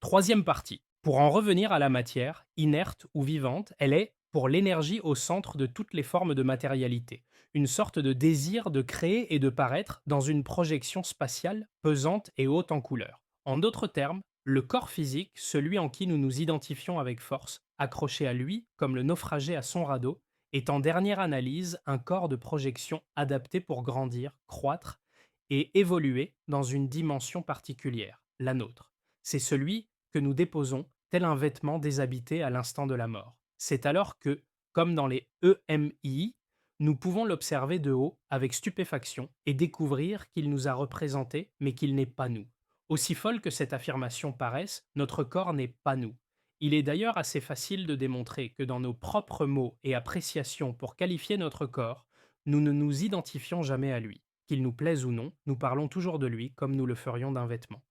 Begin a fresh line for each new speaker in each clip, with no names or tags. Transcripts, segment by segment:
Troisième partie. Pour en revenir à la matière, inerte ou vivante, elle est, pour l'énergie, au centre de toutes les formes de matérialité. Une sorte de désir de créer et de paraître dans une projection spatiale, pesante et haute en couleur. En d'autres termes, le corps physique, celui en qui nous nous identifions avec force, accroché à lui comme le naufragé à son radeau, est en dernière analyse un corps de projection adapté pour grandir, croître et évoluer dans une dimension particulière, la nôtre. C'est celui que nous déposons tel un vêtement déshabité à l'instant de la mort. C'est alors que, comme dans les EMI, nous pouvons l'observer de haut avec stupéfaction et découvrir qu'il nous a représentés mais qu'il n'est pas nous. Aussi folle que cette affirmation paraisse, notre corps n'est pas nous. Il est d'ailleurs assez facile de démontrer que dans nos propres mots et appréciations pour qualifier notre corps, nous ne nous identifions jamais à lui. Qu'il nous plaise ou non, nous parlons toujours de lui comme nous le ferions d'un vêtement.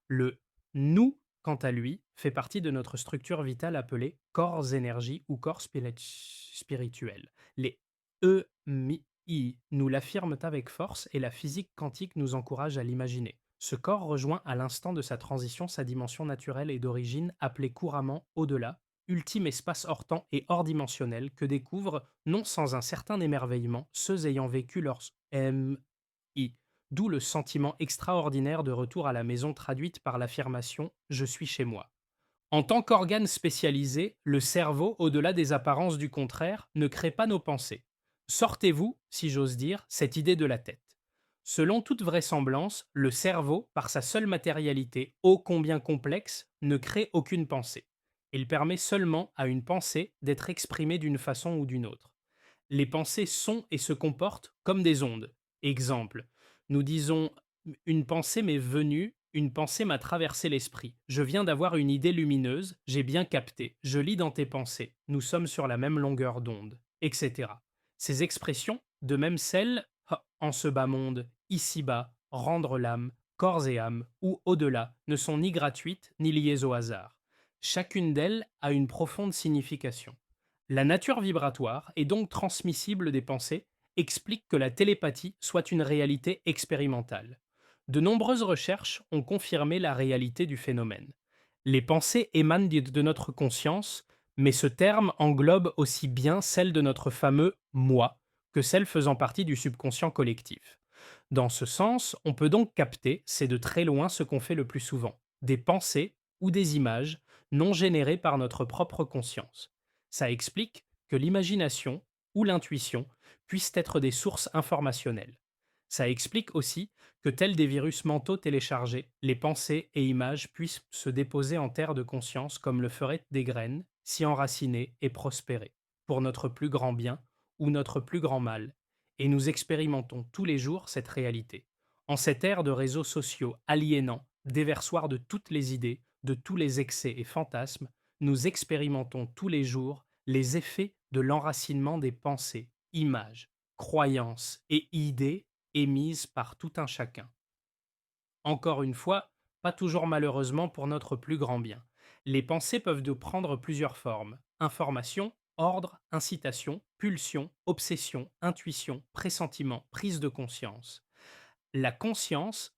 Le nous, quant à lui, fait partie de notre structure vitale appelée corps énergie ou corps spirituel. Les EMI nous l'affirment avec force et la physique quantique nous encourage à l'imaginer. Ce corps rejoint à l'instant de sa transition sa dimension naturelle et d'origine appelée couramment au-delà, ultime espace hors temps et hors dimensionnel que découvrent, non sans un certain émerveillement, ceux ayant vécu leur MI. D'où le sentiment extraordinaire de retour à la maison traduite par l'affirmation «je suis chez moi». En tant qu'organe spécialisé, le cerveau, au-delà des apparences du contraire, ne crée pas nos pensées. Sortez-vous, si j'ose dire, cette idée de la tête. Selon toute vraisemblance, le cerveau, par sa seule matérialité, ô combien complexe, ne crée aucune pensée. Il permet seulement à une pensée d'être exprimée d'une façon ou d'une autre. Les pensées sont et se comportent comme des ondes. Exemple, nous disons une pensée m'est venue, une pensée m'a traversé l'esprit. Je viens d'avoir une idée lumineuse, j'ai bien capté, je lis dans tes pensées, nous sommes sur la même longueur d'onde, etc. Ces expressions, de même celles en ce bas monde, ici-bas, rendre l'âme, corps et âme, ou au-delà, ne sont ni gratuites ni liées au hasard. Chacune d'elles a une profonde signification. La nature vibratoire, et donc transmissible des pensées, explique que la télépathie soit une réalité expérimentale. De nombreuses recherches ont confirmé la réalité du phénomène. Les pensées émanent de notre conscience, mais ce terme englobe aussi bien celle de notre fameux moi que celle faisant partie du subconscient collectif. Dans ce sens, on peut donc capter, c'est de très loin ce qu'on fait le plus souvent, des pensées ou des images non générées par notre propre conscience. Ça explique que l'imagination ou l'intuition puissent être des sources informationnelles. Ça explique aussi que, tels des virus mentaux téléchargés, les pensées et images puissent se déposer en terre de conscience comme le feraient des graines, s'y enraciner et prospérer, pour notre plus grand bien ou notre plus grand mal. Et nous expérimentons tous les jours cette réalité. En cette ère de réseaux sociaux aliénants, déversoirs de toutes les idées, de tous les excès et fantasmes, nous expérimentons tous les jours les effets de l'enracinement des pensées, images, croyances et idées émises par tout un chacun. Encore une fois, pas toujours malheureusement pour notre plus grand bien. Les pensées peuvent de prendre plusieurs formes: information, ordre, incitation, pulsion, obsession, intuition, pressentiment, prise de conscience. La conscience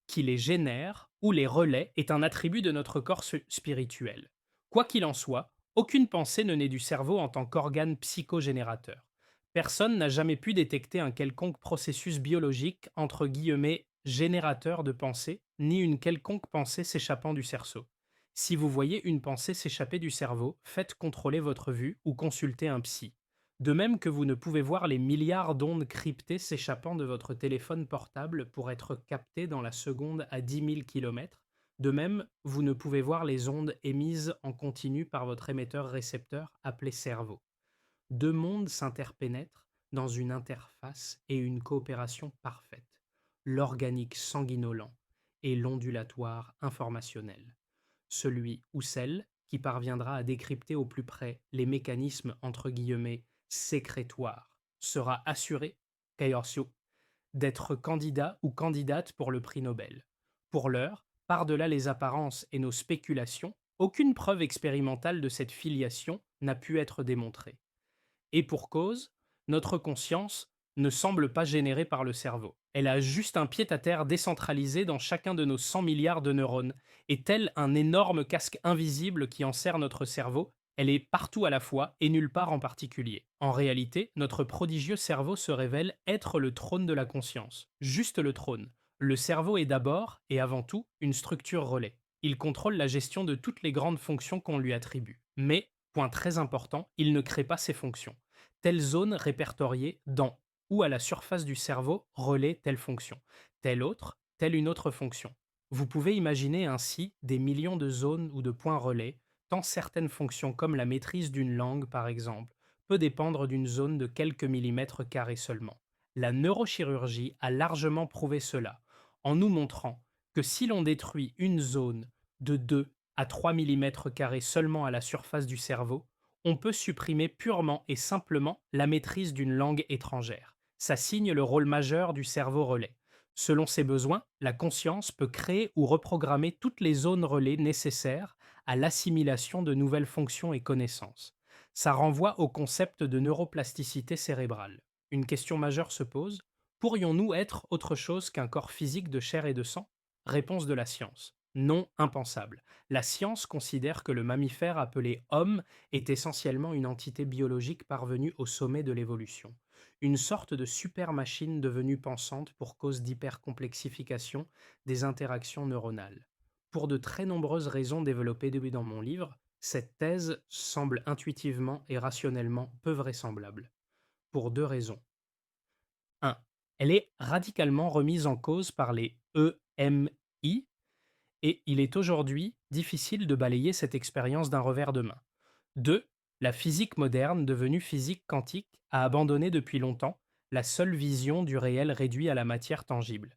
qui les génère ou les relaie est un attribut de notre corps spirituel. Quoi qu'il en soit, aucune pensée ne naît du cerveau en tant qu'organe psychogénérateur. Personne n'a jamais pu détecter un quelconque processus biologique entre guillemets générateur de pensée, ni une quelconque pensée s'échappant du cerceau. Si vous voyez une pensée s'échapper du cerveau, faites contrôler votre vue ou consultez un psy. De même que vous ne pouvez voir les milliards d'ondes cryptées s'échappant de votre téléphone portable pour être captées dans la seconde à 10 000 km, de même, vous ne pouvez voir les ondes émises en continu par votre émetteur-récepteur appelé cerveau. Deux mondes s'interpénètrent dans une interface et une coopération parfaite: l'organique sanguinolent et l'ondulatoire informationnel. Celui ou celle qui parviendra à décrypter au plus près les mécanismes entre guillemets sécrétoires sera assuré, Kaiorsio, d'être candidat ou candidate pour le prix Nobel. Pour l'heure, par-delà les apparences et nos spéculations, aucune preuve expérimentale de cette filiation n'a pu être démontrée. Et pour cause, notre conscience ne semble pas générée par le cerveau. Elle a juste un pied-à-terre décentralisé dans chacun de nos 100 milliards de neurones. Et tel un énorme casque invisible qui enserre notre cerveau, elle est partout à la fois et nulle part en particulier. En réalité, notre prodigieux cerveau se révèle être le trône de la conscience. Juste le trône. Le cerveau est d'abord et avant tout une structure relais. Il contrôle la gestion de toutes les grandes fonctions qu'on lui attribue. Mais, point très important, il ne crée pas ces fonctions. Telle zone répertoriée dans ou à la surface du cerveau relaie telle fonction, telle autre, telle une autre fonction. Vous pouvez imaginer ainsi des millions de zones ou de points relais, tant certaines fonctions comme la maîtrise d'une langue par exemple, peut dépendre d'une zone de quelques millimètres carrés seulement. La neurochirurgie a largement prouvé cela, en nous montrant que si l'on détruit une zone de 2 à 3 millimètres carrés seulement à la surface du cerveau, on peut supprimer purement et simplement la maîtrise d'une langue étrangère. Ça signe le rôle majeur du cerveau relais. Selon ses besoins, la conscience peut créer ou reprogrammer toutes les zones relais nécessaires à l'assimilation de nouvelles fonctions et connaissances. Ça renvoie au concept de neuroplasticité cérébrale. Une question majeure se pose, pourrions-nous être autre chose qu'un corps physique de chair et de sang? Réponse de la science. Non, impensable. La science considère que le mammifère appelé homme est essentiellement une entité biologique parvenue au sommet de l'évolution, une sorte de super-machine devenue pensante pour cause d'hypercomplexification des interactions neuronales. Pour de très nombreuses raisons développées dans mon livre, cette thèse semble intuitivement et rationnellement peu vraisemblable. Pour deux raisons. 1. Elle est radicalement remise en cause par les EMI et il est aujourd'hui difficile de balayer cette expérience d'un revers de main. 2. La physique moderne, devenue physique quantique, a abandonné depuis longtemps la seule vision du réel réduit à la matière tangible.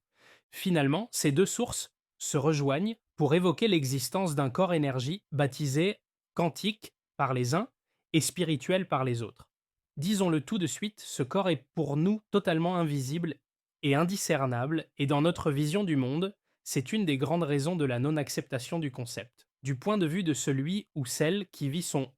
Finalement, ces deux sources se rejoignent pour évoquer l'existence d'un corps-énergie baptisé quantique par les uns et spirituel par les autres. Disons-le tout de suite, ce corps est pour nous totalement invisible et indiscernable, et dans notre vision du monde, c'est une des grandes raisons de la non-acceptation du concept. Du point de vue de celui ou celle qui vit son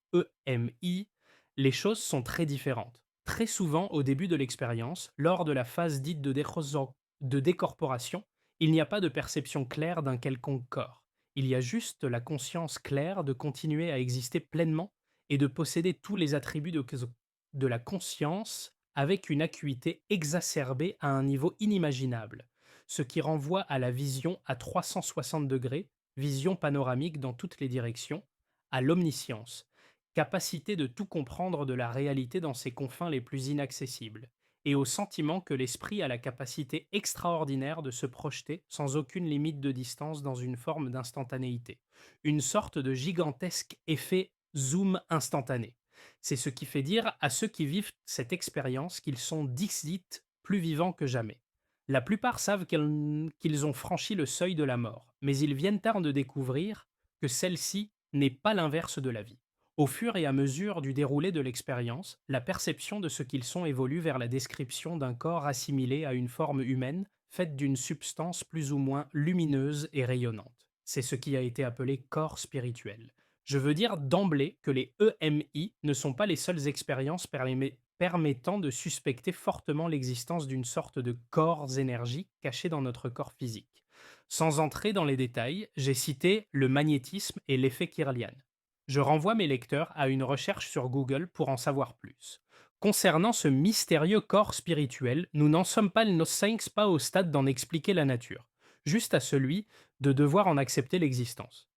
EMI, les choses sont très différentes. Très souvent, au début de l'expérience, lors de la phase dite de décorporation, il n'y a pas de perception claire d'un quelconque corps. Il y a juste la conscience claire de continuer à exister pleinement et de posséder tous les attributs de la conscience avec une acuité exacerbée à un niveau inimaginable, ce qui renvoie à la vision à 360 degrés, vision panoramique dans toutes les directions, à l'omniscience, capacité de tout comprendre de la réalité dans ses confins les plus inaccessibles, et au sentiment que l'esprit a la capacité extraordinaire de se projeter sans aucune limite de distance dans une forme d'instantanéité, une sorte de gigantesque effet zoom instantané. C'est ce qui fait dire à ceux qui vivent cette expérience qu'ils sont dixit plus vivants que jamais. La plupart savent qu'ils ont franchi le seuil de la mort, mais ils viennent tard de découvrir que celle-ci n'est pas l'inverse de la vie. Au fur et à mesure du déroulé de l'expérience, la perception de ce qu'ils sont évolue vers la description d'un corps assimilé à une forme humaine faite d'une substance plus ou moins lumineuse et rayonnante. C'est ce qui a été appelé corps spirituel. Je veux dire d'emblée que les EMI ne sont pas les seules expériences permettant de suspecter fortement l'existence d'une sorte de corps-énergie caché dans notre corps physique. Sans entrer dans les détails, j'ai cité le magnétisme et l'effet Kirlian. Je renvoie mes lecteurs à une recherche sur Google pour en savoir plus. Concernant ce mystérieux corps spirituel, nous n'en sommes pas pas au stade d'en expliquer la nature, juste à celui de devoir en accepter l'existence.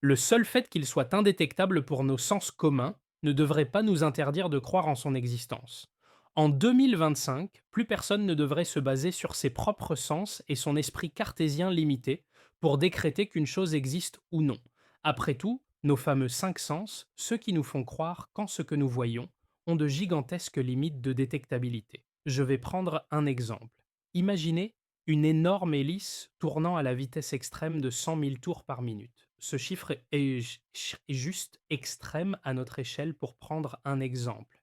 Le seul fait qu'il soit indétectable pour nos sens communs ne devrait pas nous interdire de croire en son existence. En 2025, plus personne ne devrait se baser sur ses propres sens et son esprit cartésien limité pour décréter qu'une chose existe ou non. Après tout, nos fameux cinq sens, ceux qui nous font croire qu'en ce que nous voyons, ont de gigantesques limites de détectabilité. Je vais prendre un exemple. Imaginez une énorme hélice tournant à la vitesse extrême de 100 000 tours par minute. Ce chiffre est juste extrême à notre échelle pour prendre un exemple.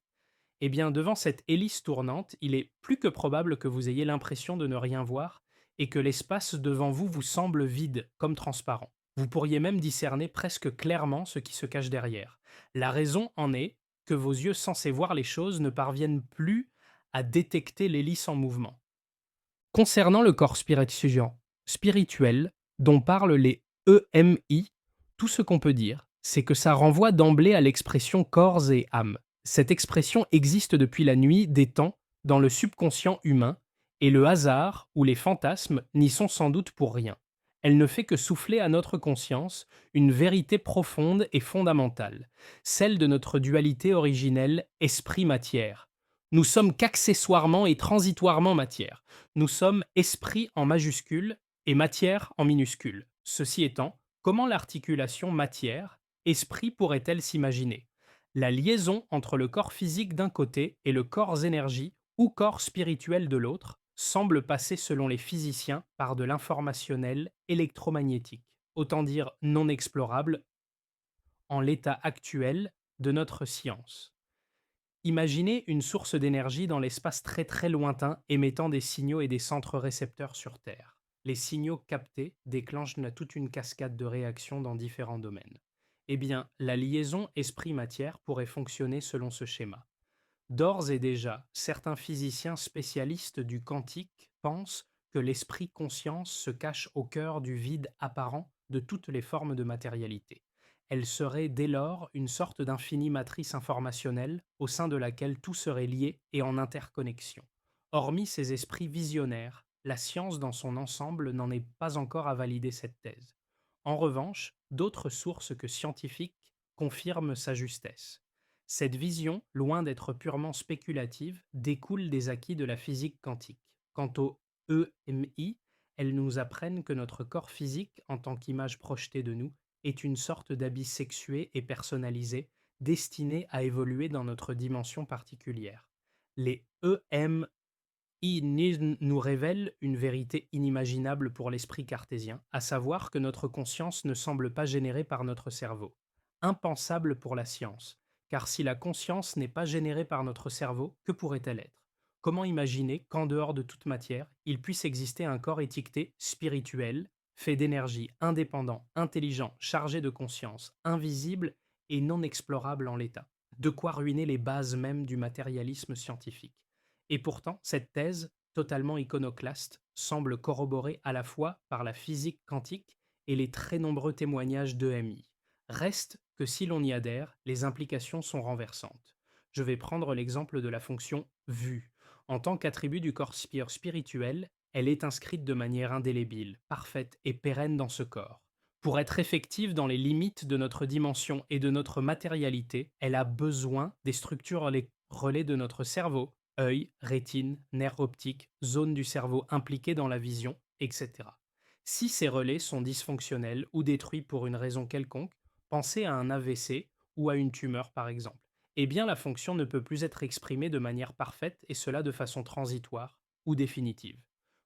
Eh bien, devant cette hélice tournante, il est plus que probable que vous ayez l'impression de ne rien voir et que l'espace devant vous vous semble vide, comme transparent. Vous pourriez même discerner presque clairement ce qui se cache derrière. La raison en est que vos yeux censés voir les choses ne parviennent plus à détecter l'hélice en mouvement. Concernant le corps spirituel dont parlent les EMI, tout ce qu'on peut dire, c'est que ça renvoie d'emblée à l'expression corps et âme. Cette expression existe depuis la nuit des temps dans le subconscient humain, et le hasard ou les fantasmes n'y sont sans doute pour rien. Elle ne fait que souffler à notre conscience une vérité profonde et fondamentale, celle de notre dualité originelle esprit-matière. Nous sommes qu'accessoirement et transitoirement matière. Nous sommes esprit en majuscule et matière en minuscule. Ceci étant, comment l'articulation matière-esprit pourrait-elle s'imaginer? La liaison entre le corps physique d'un côté et le corps énergie ou corps spirituel de l'autre semble passer selon les physiciens par de l'informationnel électromagnétique, autant dire non explorable en l'état actuel de notre science. Imaginez une source d'énergie dans l'espace très très lointain émettant des signaux et des centres récepteurs sur Terre. Les signaux captés déclenchent toute une cascade de réactions dans différents domaines. Eh bien, la liaison esprit-matière pourrait fonctionner selon ce schéma. D'ores et déjà, certains physiciens spécialistes du quantique pensent que l'esprit-conscience se cache au cœur du vide apparent de toutes les formes de matérialité. Elle serait dès lors une sorte d'infinie matrice informationnelle au sein de laquelle tout serait lié et en interconnexion. Hormis ces esprits visionnaires, la science dans son ensemble n'en est pas encore à valider cette thèse. En revanche, d'autres sources que scientifiques confirment sa justesse. Cette vision, loin d'être purement spéculative, découle des acquis de la physique quantique. Quant aux EMI, elles nous apprennent que notre corps physique, en tant qu'image projetée de nous, est une sorte d'habit sexué et personnalisé, destiné à évoluer dans notre dimension particulière. Les EMI nous révèlent une vérité inimaginable pour l'esprit cartésien, à savoir que notre conscience ne semble pas générée par notre cerveau. Impensable pour la science, car si la conscience n'est pas générée par notre cerveau, que pourrait-elle être? Comment imaginer qu'en dehors de toute matière, il puisse exister un corps étiqueté spirituel, fait d'énergie, indépendant, intelligent, chargé de conscience, invisible et non explorable en l'état? De quoi ruiner les bases mêmes du matérialisme scientifique. Et pourtant, cette thèse, totalement iconoclaste, semble corroborée à la fois par la physique quantique et les très nombreux témoignages d'EMI. Reste que si l'on y adhère, les implications sont renversantes. Je vais prendre l'exemple de la fonction vue. En tant qu'attribut du corps spirituel, elle est inscrite de manière indélébile, parfaite et pérenne dans ce corps. Pour être effective dans les limites de notre dimension et de notre matérialité, elle a besoin des structures relais de notre cerveau, œil, rétine, nerfs optiques, zones du cerveau impliquées dans la vision, etc. Si ces relais sont dysfonctionnels ou détruits pour une raison quelconque, pensez à un AVC ou à une tumeur par exemple, eh bien la fonction ne peut plus être exprimée de manière parfaite et cela de façon transitoire ou définitive.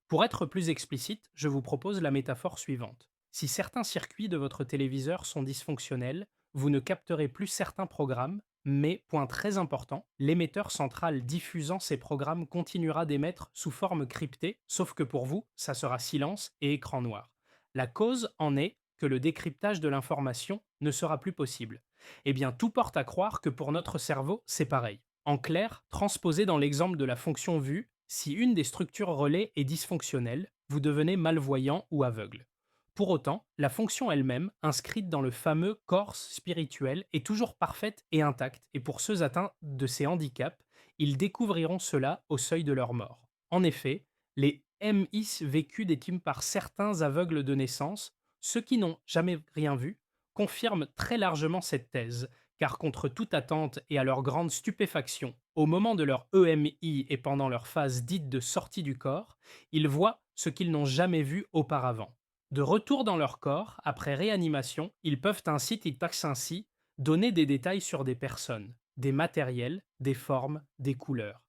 Pour être plus explicite, je vous propose la métaphore suivante. Si certains circuits de votre téléviseur sont dysfonctionnels, vous ne capterez plus certains programmes, mais, point très important, l'émetteur central diffusant ces programmes continuera d'émettre sous forme cryptée, sauf que pour vous, ça sera silence et écran noir. La cause en est que le décryptage de l'information ne sera plus possible. Eh bien, tout porte à croire que pour notre cerveau, c'est pareil. En clair, transposé dans l'exemple de la fonction vue, si une des structures relais est dysfonctionnelle, vous devenez malvoyant ou aveugle. Pour autant, la fonction elle-même, inscrite dans le fameux corps spirituel, est toujours parfaite et intacte, et pour ceux atteints de ces handicaps, ils découvriront cela au seuil de leur mort. En effet, les MIS vécus décrits par certains aveugles de naissance, ceux qui n'ont jamais rien vu, confirment très largement cette thèse, car contre toute attente et à leur grande stupéfaction, au moment de leur EMI et pendant leur phase dite de sortie du corps, ils voient ce qu'ils n'ont jamais vu auparavant. De retour dans leur corps, après réanimation, ils peuvent ainsi donner des détails sur des personnes, des matériels, des formes, des couleurs.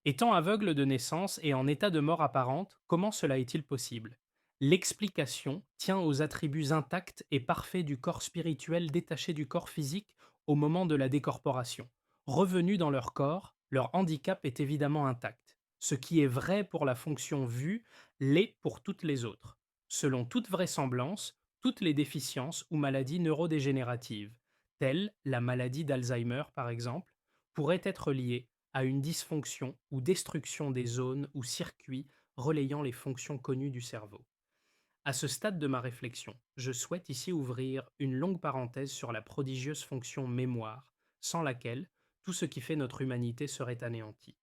Étant aveugle de naissance et en état de mort apparente, comment cela est-il possible? L'explication tient aux attributs intacts et parfaits du corps spirituel détaché du corps physique au moment de la décorporation. Revenus dans leur corps, leur handicap est évidemment intact. Ce qui est vrai pour la fonction vue l'est pour toutes les autres. Selon toute vraisemblance, toutes les déficiences ou maladies neurodégénératives, telles la maladie d'Alzheimer par exemple, pourraient être liées à une dysfonction ou destruction des zones ou circuits relayant les fonctions connues du cerveau. À ce stade de ma réflexion, je souhaite ici ouvrir une longue parenthèse sur la prodigieuse fonction mémoire, sans laquelle tout ce qui fait notre humanité serait anéanti.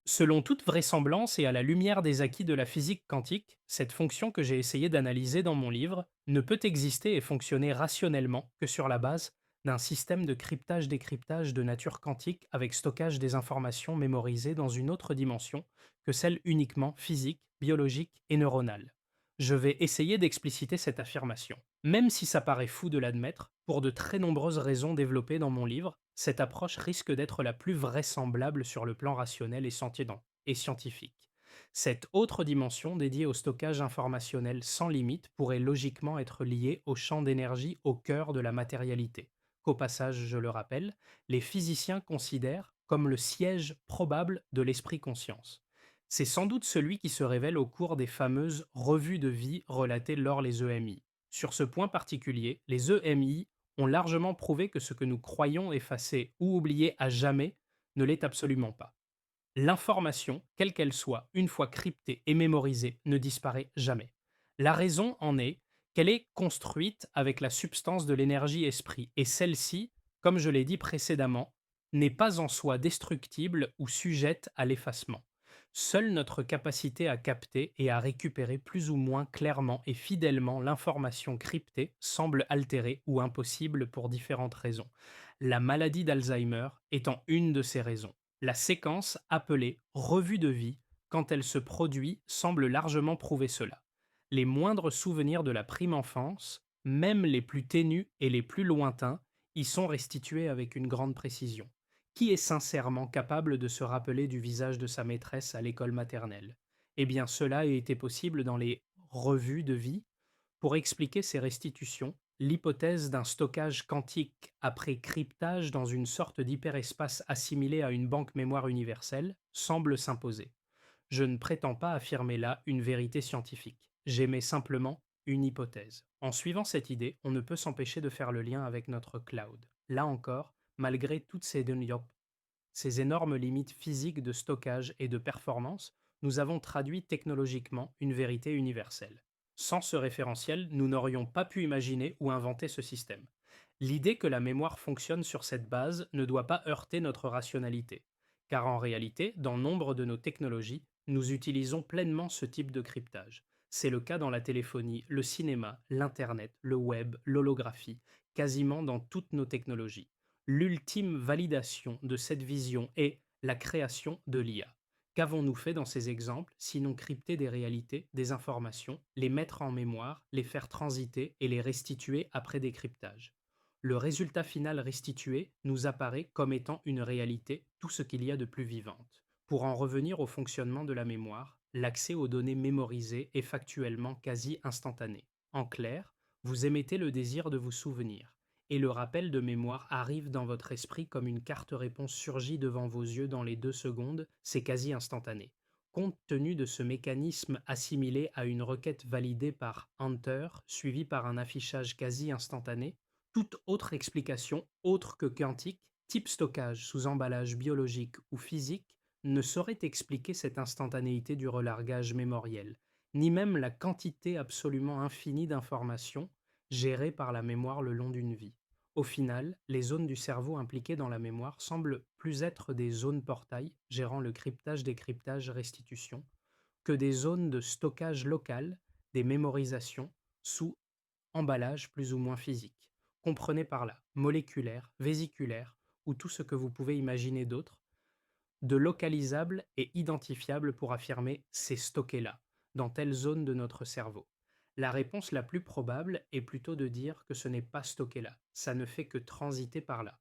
Selon toute vraisemblance et à la lumière des acquis de la physique quantique, cette fonction que j'ai essayé d'analyser dans mon livre ne peut exister et fonctionner rationnellement que sur la base d'un système de cryptage-décryptage de nature quantique avec stockage des informations mémorisées dans une autre dimension que celle uniquement physique, biologique et neuronale. Je vais essayer d'expliciter cette affirmation. Même si ça paraît fou de l'admettre, pour de très nombreuses raisons développées dans mon livre, cette approche risque d'être la plus vraisemblable sur le plan rationnel et scientifique. Cette autre dimension dédiée au stockage informationnel sans limite pourrait logiquement être liée au champ d'énergie au cœur de la matérialité, qu'au passage, je le rappelle, les physiciens considèrent comme le siège probable de l'esprit conscience. C'est sans doute celui qui se révèle au cours des fameuses revues de vie relatées lors les EMI. Sur ce point particulier, les EMI ont largement prouvé que ce que nous croyons effacer ou oublier à jamais ne l'est absolument pas. L'information, quelle qu'elle soit, une fois cryptée et mémorisée, ne disparaît jamais. La raison en est qu'elle est construite avec la substance de l'énergie esprit, et celle-ci, comme je l'ai dit précédemment, n'est pas en soi destructible ou sujette à l'effacement. Seule notre capacité à capter et à récupérer plus ou moins clairement et fidèlement l'information cryptée semble altérée ou impossible pour différentes raisons. La maladie d'Alzheimer étant une de ces raisons. La séquence appelée revue de vie, quand elle se produit, semble largement prouver cela. Les moindres souvenirs de la prime enfance, même les plus ténus et les plus lointains, y sont restitués avec une grande précision. Qui est sincèrement capable de se rappeler du visage de sa maîtresse à l'école maternelle? Eh bien, cela a été possible dans les revues de vie. Pour expliquer ces restitutions, l'hypothèse d'un stockage quantique après cryptage dans une sorte d'hyperespace assimilé à une banque mémoire universelle semble s'imposer. Je ne prétends pas affirmer là une vérité scientifique. J'émets simplement une hypothèse. En suivant cette idée, on ne peut s'empêcher de faire le lien avec notre cloud. Là encore, malgré toutes ces énormes limites physiques de stockage et de performance, nous avons traduit technologiquement une vérité universelle. Sans ce référentiel, nous n'aurions pas pu imaginer ou inventer ce système. L'idée que la mémoire fonctionne sur cette base ne doit pas heurter notre rationalité, car en réalité, dans nombre de nos technologies, nous utilisons pleinement ce type de cryptage. C'est le cas dans la téléphonie, le cinéma, l'Internet, le web, l'holographie, quasiment dans toutes nos technologies. L'ultime validation de cette vision est la création de l'IA. Qu'avons-nous fait dans ces exemples, sinon crypter des réalités, des informations, les mettre en mémoire, les faire transiter et les restituer après décryptage? Le résultat final restitué nous apparaît comme étant une réalité, tout ce qu'il y a de plus vivante. Pour en revenir au fonctionnement de la mémoire, l'accès aux données mémorisées est factuellement quasi instantané. En clair, vous émettez le désir de vous souvenir, et le rappel de mémoire arrive dans votre esprit comme une carte-réponse surgit devant vos yeux dans les 2 secondes, c'est quasi instantané. Compte tenu de ce mécanisme assimilé à une requête validée par Enter, suivie par un affichage quasi instantané, toute autre explication, autre que quantique, type stockage sous emballage biologique ou physique, ne saurait expliquer cette instantanéité du relargage mémoriel, ni même la quantité absolument infinie d'informations gérées par la mémoire le long d'une vie. Au final, les zones du cerveau impliquées dans la mémoire semblent plus être des zones portail gérant le cryptage, décryptage, restitution, que des zones de stockage local, des mémorisations, sous emballage plus ou moins physique. Comprenez par là moléculaire, vésiculaire, ou tout ce que vous pouvez imaginer d'autre, de localisable et identifiable pour affirmer c'est stocké là, dans telle zone de notre cerveau. La réponse la plus probable est plutôt de dire que ce n'est pas stocké là, ça ne fait que transiter par là.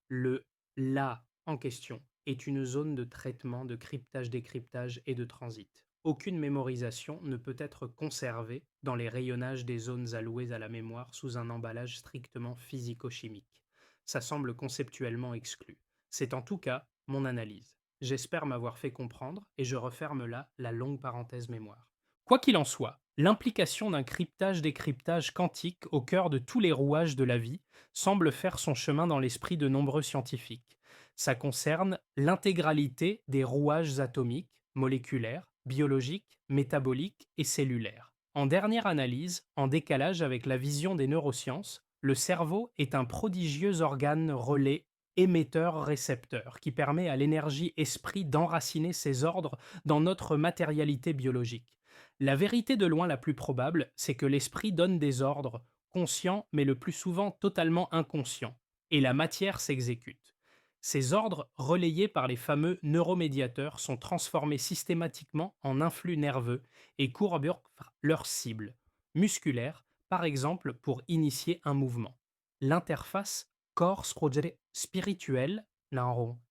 Le là en question est une zone de traitement, de cryptage, décryptage et de transit. Aucune mémorisation ne peut être conservée dans les rayonnages des zones allouées à la mémoire sous un emballage strictement physico-chimique. Ça semble conceptuellement exclu. C'est en tout cas mon analyse. J'espère m'avoir fait comprendre et je referme là la longue parenthèse mémoire. Quoi qu'il en soit, l'implication d'un cryptage-décryptage quantique au cœur de tous les rouages de la vie semble faire son chemin dans l'esprit de nombreux scientifiques. Ça concerne l'intégralité des rouages atomiques, moléculaires, biologique, métabolique et cellulaire. En dernière analyse, en décalage avec la vision des neurosciences, le cerveau est un prodigieux organe relais émetteur-récepteur qui permet à l'énergie esprit d'enraciner ses ordres dans notre matérialité biologique. La vérité de loin la plus probable, c'est que l'esprit donne des ordres, conscients mais le plus souvent totalement inconscients, et la matière s'exécute. Ces ordres, relayés par les fameux neuromédiateurs, sont transformés systématiquement en influx nerveux et courbent leur cible, musculaire, par exemple pour initier un mouvement. L'interface corps spirituel,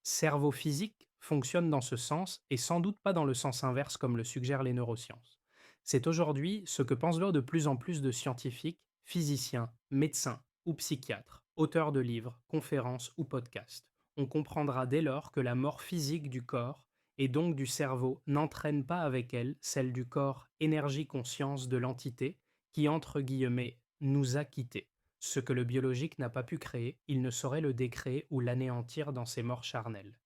cerveau physique, fonctionne dans ce sens et sans doute pas dans le sens inverse comme le suggèrent les neurosciences. C'est aujourd'hui ce que pensent de plus en plus de scientifiques, physiciens, médecins ou psychiatres, auteurs de livres, conférences ou podcasts. On comprendra dès lors que la mort physique du corps, et donc du cerveau, n'entraîne pas avec elle celle du corps énergie-conscience de l'entité qui, entre guillemets, nous a quittés. Ce que le biologique n'a pas pu créer, il ne saurait le décréer ou l'anéantir dans ses morts charnelles.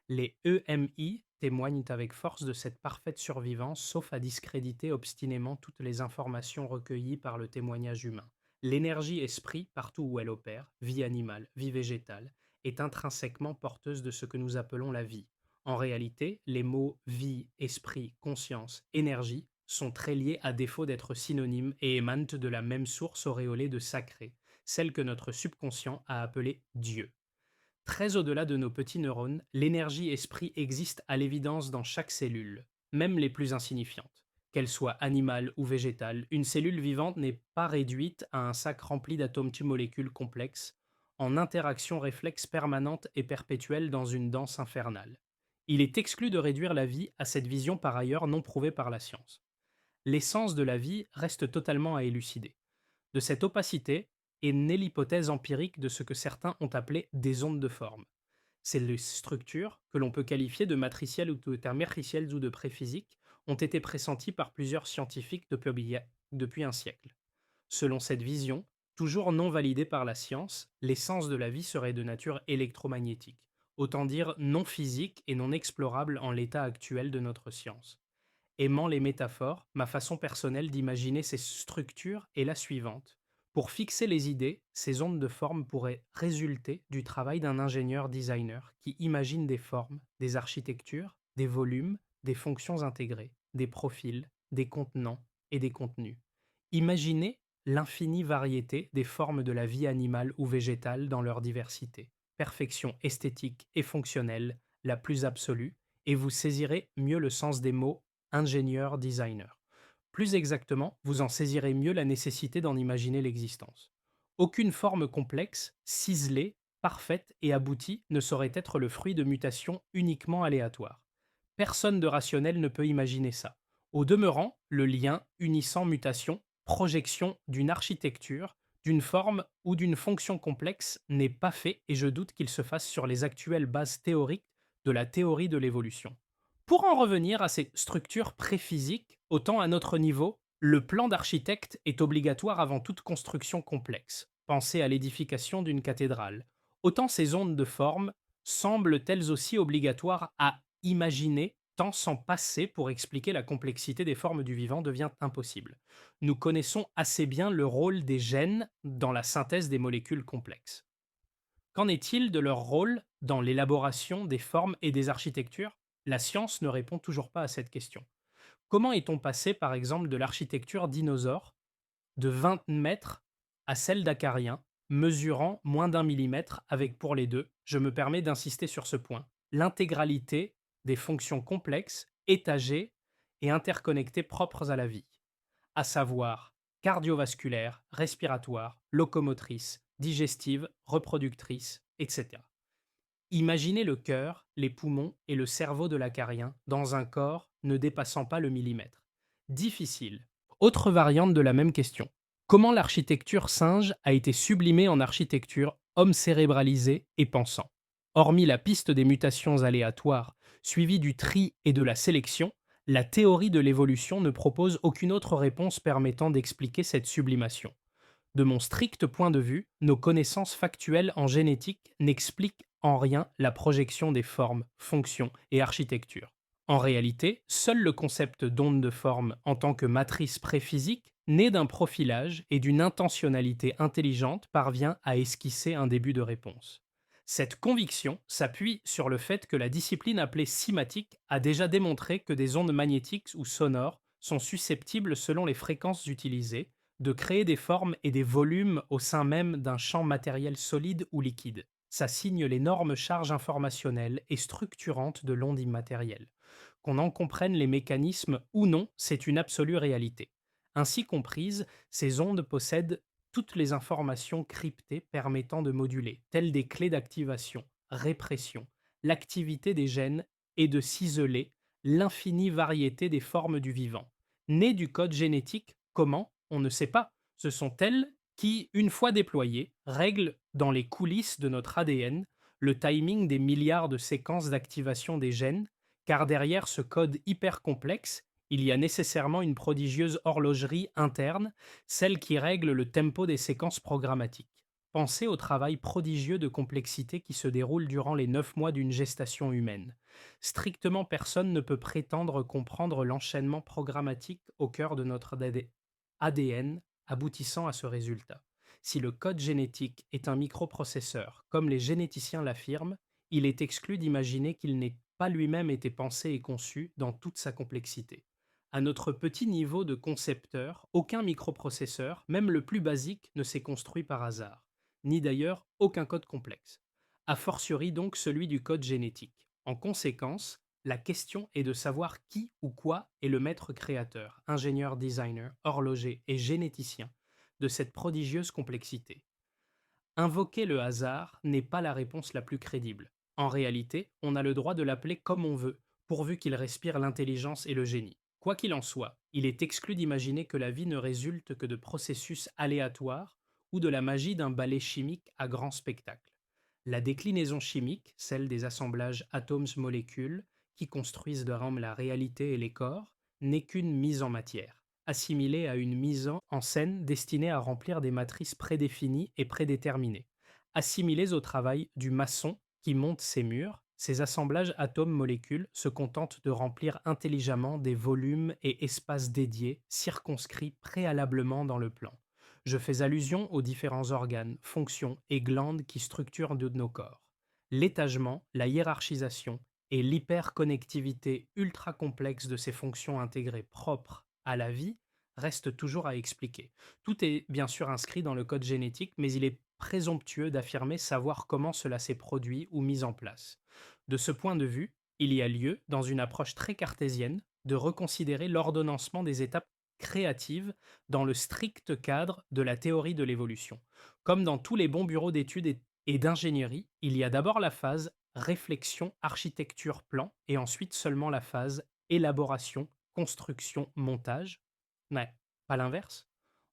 Les EMI témoignent avec force de cette parfaite survivance, sauf à discréditer obstinément toutes les informations recueillies par le témoignage humain. L'énergie esprit, partout où elle opère, vie animale, vie végétale, est intrinsèquement porteuse de ce que nous appelons la vie. En réalité, les mots vie, esprit, conscience, énergie sont très liés à défaut d'être synonymes et émanent de la même source auréolée de sacré, celle que notre subconscient a appelée Dieu. Très au-delà de nos petits neurones, l'énergie esprit existe à l'évidence dans chaque cellule, même les plus insignifiantes. Qu'elle soit animale ou végétale, une cellule vivante n'est pas réduite à un sac rempli d'atomes molécules complexes, en interaction réflexe permanente et perpétuelle dans une danse infernale. Il est exclu de réduire la vie à cette vision par ailleurs non prouvée par la science. L'essence de la vie reste totalement à élucider. De cette opacité est née l'hypothèse empirique de ce que certains ont appelé des ondes de forme. Ces structures, que l'on peut qualifier de matricielles ou de therméricielles ou de préphysiques, ont été pressenties par plusieurs scientifiques depuis un siècle. Selon cette vision, toujours non validée par la science, l'essence de la vie serait de nature électromagnétique, autant dire non physique et non explorable en l'état actuel de notre science. Aimant les métaphores, ma façon personnelle d'imaginer ces structures est la suivante. Pour fixer les idées, ces ondes de forme pourraient résulter du travail d'un ingénieur designer qui imagine des formes, des architectures, des volumes, des fonctions intégrées, des profils, des contenants et des contenus. Imaginez l'infinie variété des formes de la vie animale ou végétale dans leur diversité, perfection esthétique et fonctionnelle la plus absolue, et vous saisirez mieux le sens des mots ingénieur designer. Plus exactement, vous en saisirez mieux la nécessité d'en imaginer l'existence. Aucune forme complexe, ciselée, parfaite et aboutie ne saurait être le fruit de mutations uniquement aléatoires. Personne de rationnel ne peut imaginer ça. Au demeurant, le lien unissant mutation, projection d'une architecture, d'une forme ou d'une fonction complexe n'est pas fait et je doute qu'il se fasse sur les actuelles bases théoriques de la théorie de l'évolution. Pour en revenir à ces structures pré-physiques, autant à notre niveau, le plan d'architecte est obligatoire avant toute construction complexe. Pensez à l'édification d'une cathédrale. Autant ces ondes de forme semblent elles aussi obligatoires à imaginer, tant s'en passer pour expliquer la complexité des formes du vivant devient impossible. Nous connaissons assez bien le rôle des gènes dans la synthèse des molécules complexes. Qu'en est-il de leur rôle dans l'élaboration des formes et des architectures? La science ne répond toujours pas à cette question. Comment est-on passé, par exemple, de l'architecture dinosaure de 20 mètres à celle d'acariens, mesurant moins d'un millimètre avec pour les deux, je me permets d'insister sur ce point, l'intégralité des fonctions complexes, étagées et interconnectées propres à la vie, à savoir cardiovasculaire, respiratoire, locomotrice, digestive, reproductrice, etc. Imaginez le cœur, les poumons et le cerveau de l'acarien dans un corps ne dépassant pas le millimètre. Difficile. Autre variante de la même question. Comment l'architecture singe a été sublimée en architecture homme cérébralisé et pensant? Hormis la piste des mutations aléatoires, suivie du tri et de la sélection, la théorie de l'évolution ne propose aucune autre réponse permettant d'expliquer cette sublimation. De mon strict point de vue, nos connaissances factuelles en génétique n'expliquent en rien la projection des formes, fonctions et architectures. En réalité, seul le concept d'onde de forme en tant que matrice préphysique, né d'un profilage et d'une intentionnalité intelligente, parvient à esquisser un début de réponse. Cette conviction s'appuie sur le fait que la discipline appelée cymatique a déjà démontré que des ondes magnétiques ou sonores sont susceptibles, selon les fréquences utilisées, de créer des formes et des volumes au sein même d'un champ matériel solide ou liquide. Ça signe l'énorme charge informationnelle et structurante de l'onde immatérielle. Qu'on en comprenne les mécanismes ou non, c'est une absolue réalité. Ainsi comprises, ces ondes possèdent toutes les informations cryptées permettant de moduler, telles des clés d'activation, répression, l'activité des gènes et de ciseler l'infinie variété des formes du vivant. Nées du code génétique, comment? On ne sait pas. Ce sont elles qui, une fois déployées, règlent dans les coulisses de notre ADN le timing des milliards de séquences d'activation des gènes, car derrière ce code hyper complexe, il y a nécessairement une prodigieuse horlogerie interne, celle qui règle le tempo des séquences programmatiques. Pensez au travail prodigieux de complexité qui se déroule durant les 9 mois d'une gestation humaine. Strictement personne ne peut prétendre comprendre l'enchaînement programmatique au cœur de notre ADN aboutissant à ce résultat. Si le code génétique est un microprocesseur, comme les généticiens l'affirment, il est exclu d'imaginer qu'il n'ait pas lui-même été pensé et conçu dans toute sa complexité. À notre petit niveau de concepteur, aucun microprocesseur, même le plus basique, ne s'est construit par hasard, ni d'ailleurs aucun code complexe. A fortiori donc celui du code génétique. En conséquence, la question est de savoir qui ou quoi est le maître créateur, ingénieur designer, horloger et généticien de cette prodigieuse complexité. Invoquer le hasard n'est pas la réponse la plus crédible. En réalité, on a le droit de l'appeler comme on veut, pourvu qu'il respire l'intelligence et le génie. Quoi qu'il en soit, il est exclu d'imaginer que la vie ne résulte que de processus aléatoires ou de la magie d'un ballet chimique à grand spectacle. La déclinaison chimique, celle des assemblages atomes-molécules qui construisent de rame la réalité et les corps, n'est qu'une mise en matière, assimilée à une mise en scène destinée à remplir des matrices prédéfinies et prédéterminées. Assimilées au travail du maçon qui monte ses murs, ces assemblages atomes-molécules se contentent de remplir intelligemment des volumes et espaces dédiés, circonscrits préalablement dans le plan. Je fais allusion aux différents organes, fonctions et glandes qui structurent nos corps. L'étagement, la hiérarchisation et l'hyperconnectivité ultra complexe de ces fonctions intégrées propres à la vie restent toujours à expliquer. Tout est bien sûr inscrit dans le code génétique, mais il est présomptueux d'affirmer savoir comment cela s'est produit ou mis en place. De ce point de vue, il y a lieu, dans une approche très cartésienne, de reconsidérer l'ordonnancement des étapes créatives dans le strict cadre de la théorie de l'évolution. Comme dans tous les bons bureaux d'études et d'ingénierie, il y a d'abord la phase réflexion, architecture, plan, et ensuite seulement la phase élaboration, construction, montage. Ouais, pas l'inverse.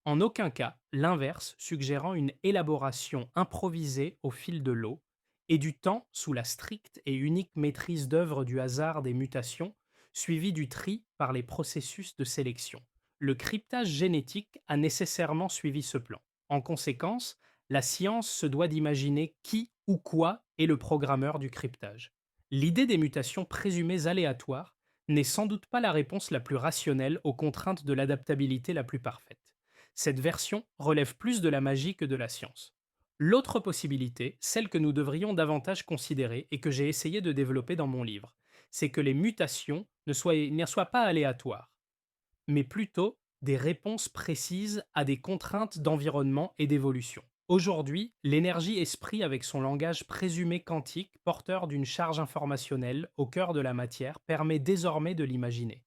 En aucun cas, l'inverse suggérant une élaboration improvisée au fil de l'eau et du temps sous la stricte et unique maîtrise d'œuvre du hasard des mutations, suivi du tri par les processus de sélection. Le cryptage génétique a nécessairement suivi ce plan. En conséquence, la science se doit d'imaginer qui ou quoi est le programmeur du cryptage. L'idée des mutations présumées aléatoires n'est sans doute pas la réponse la plus rationnelle aux contraintes de l'adaptabilité la plus parfaite. Cette version relève plus de la magie que de la science. L'autre possibilité, celle que nous devrions davantage considérer et que j'ai essayé de développer dans mon livre, c'est que les mutations ne soient pas aléatoires, mais plutôt des réponses précises à des contraintes d'environnement et d'évolution. Aujourd'hui, l'énergie-esprit avec son langage présumé quantique, porteur d'une charge informationnelle au cœur de la matière, permet désormais de l'imaginer.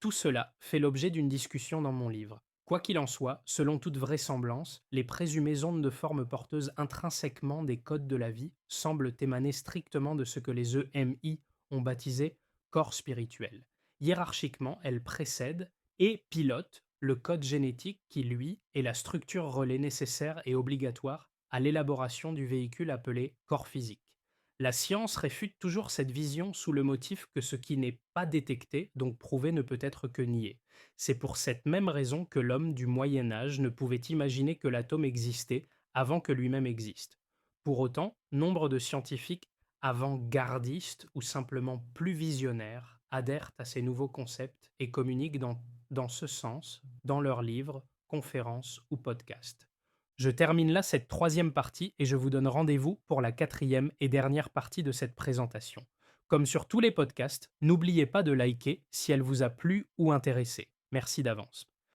Tout cela fait l'objet d'une discussion dans mon livre. Quoi qu'il en soit, selon toute vraisemblance, les présumées ondes de forme porteuses intrinsèquement des codes de la vie semblent émaner strictement de ce que les EMI ont baptisé corps spirituel. Hiérarchiquement, elles précèdent et pilotent le code génétique qui, lui, est la structure relais nécessaire et obligatoire à l'élaboration du véhicule appelé corps physique. La science réfute toujours cette vision sous le motif que ce qui n'est pas détecté, donc prouvé, ne peut être que nié. C'est pour cette même raison que l'homme du Moyen Âge ne pouvait imaginer que l'atome existait avant que lui-même existe. Pour autant, nombre de scientifiques avant-gardistes ou simplement plus visionnaires adhèrent à ces nouveaux concepts et communiquent dans ce sens dans leurs livres, conférences ou podcasts. Je termine là cette troisième partie et je vous donne rendez-vous pour la quatrième et dernière partie de cette présentation. Comme sur tous les podcasts, n'oubliez pas de liker si elle vous a plu ou intéressé. Merci d'avance.